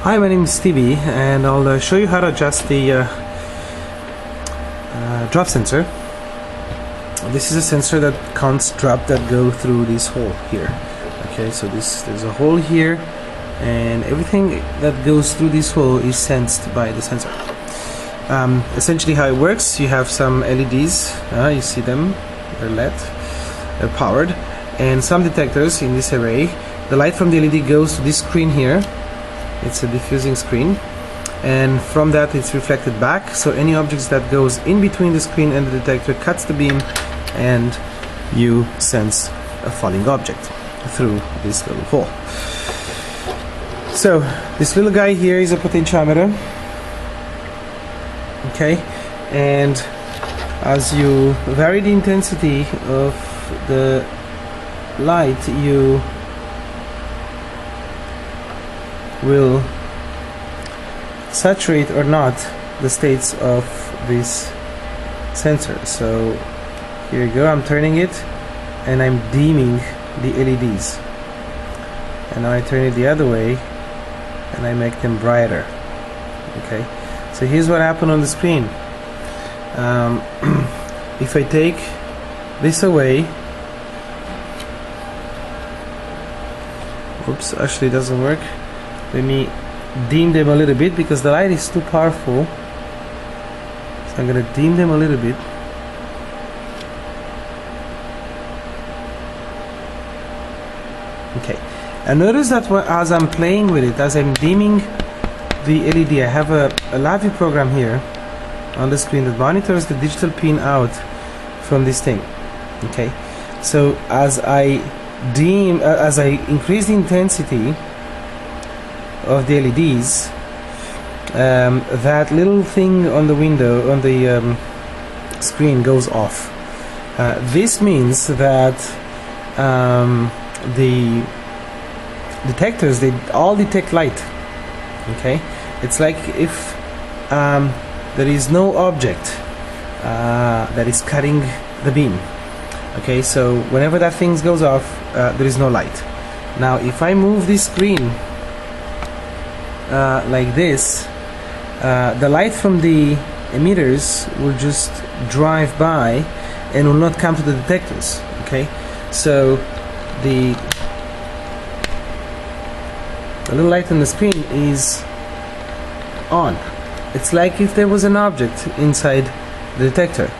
Hi, my name is Stevie, and I'll show you how to adjust the drop sensor. This is a sensor that counts drop that go through this hole here. Okay, so there's a hole here, and everything that goes through this hole is sensed by the sensor. Essentially how it works, you have some LEDs, you see them, they're LED, they're powered, and some detectors in this array. The light from the LED goes to this screen here. It's a diffusing screen, and from that it's reflected back, so any objects that goes in between the screen and the detector cuts the beam, and you sense a falling object through this little hole. So this little guy here is a potentiometer, okay, and as you vary the intensity of the light, you will saturate or not the states of this sensor. So here you go, I'm turning it and I'm dimming the LEDs, and now I turn it the other way and I make them brighter. Okay, so here's what happened on the screen. If I take this away, oops, actually it doesn't work. Let me dim them a little bit because the light is too powerful. So I'm gonna dim them a little bit. Okay, and notice that as I'm playing with it, as I'm dimming the LED, I have a LAVI program here on the screen that monitors the digital pin out from this thing. Okay, so as I increase the intensity of the LEDs, that little thing on the window, on the screen, goes off. This means that the detectors, they all detect light. Okay, it's like if there is no object that is cutting the beam. Okay, so whenever that thing goes off, there is no light. Now if I move this screen like this, the light from the emitters will just drive by and will not come to the detectors. Okay, so the little light on the screen is on. It's like if there was an object inside the detector,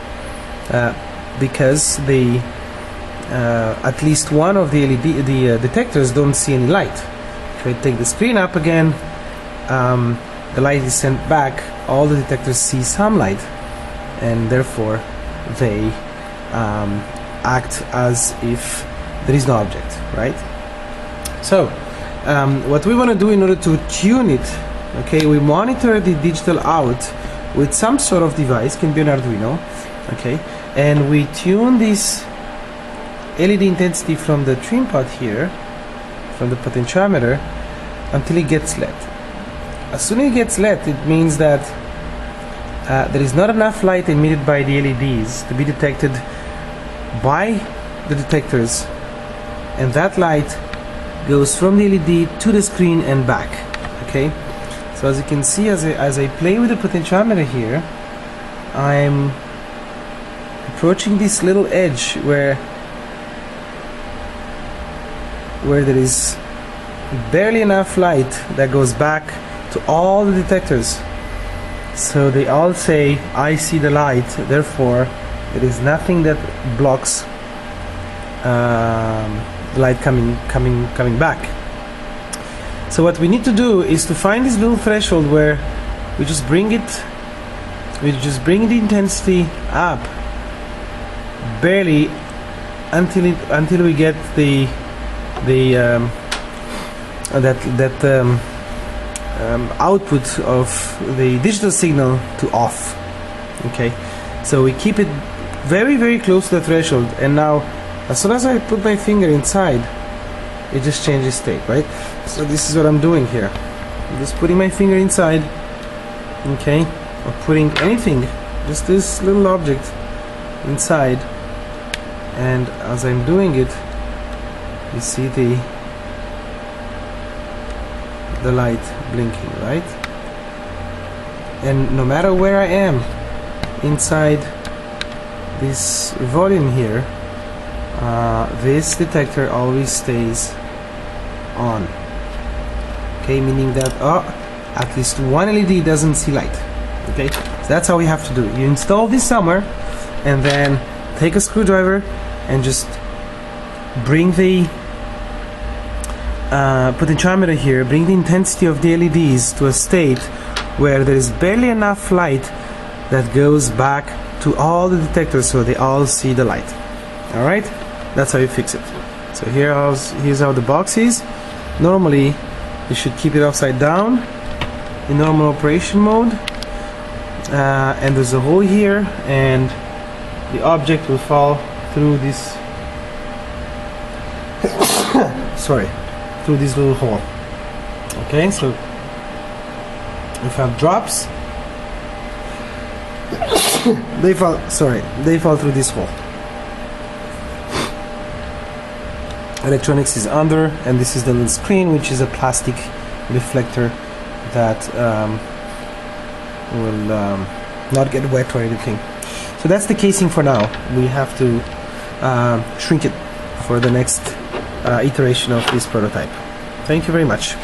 because the at least one of the detectors don't see any light. If I take the screen up again, the light is sent back. All the detectors see some light, and therefore they act as if there is no object, right? So what we want to do in order to tune it, okay, we monitor the digital out with some sort of device, can be an Arduino, okay, and we tune this LED intensity from the trim pot here, from the potentiometer, until it gets LED. As soon as it gets LED, it means that there is not enough light emitted by the LEDs to be detected by the detectors, and that light goes from the LED to the screen and back. Okay, so as you can see, as I play with the potentiometer here, I'm approaching this little edge where there is barely enough light that goes back to all the detectors. So they all say, I see the light, therefore there is nothing that blocks the light coming back. So what we need to do is to find this little threshold where we just bring the intensity up barely until we get output of the digital signal to off. Okay, so we keep it very, very close to the threshold, and now as soon as I put my finger inside, it just changes state, right? So this is what I'm doing here. I'm just putting my finger inside, okay, or putting anything, just this little object inside, and as I'm doing it, you see the the light blinking, right? And no matter where I am inside this volume here, this detector always stays on. Okay, meaning that at least one LED doesn't see light. Okay, so that's how we have to do it. You install this somewhere, and then take a screwdriver and just bring the potentiometer here, bring the intensity of the LEDs to a state where there is barely enough light that goes back to all the detectors so they all see the light. Alright, that's how you fix it. So here's how the box is. Normally you should keep it upside down in normal operation mode, and there's a hole here, and the object will fall through this sorry, through this little hole. Okay, so if I have drops, they fall through this hole. Electronics is under, and this is the little screen, which is a plastic reflector that will not get wet or anything. So that's the casing for now. We have to shrink it for the next iteration of this prototype. Thank you very much.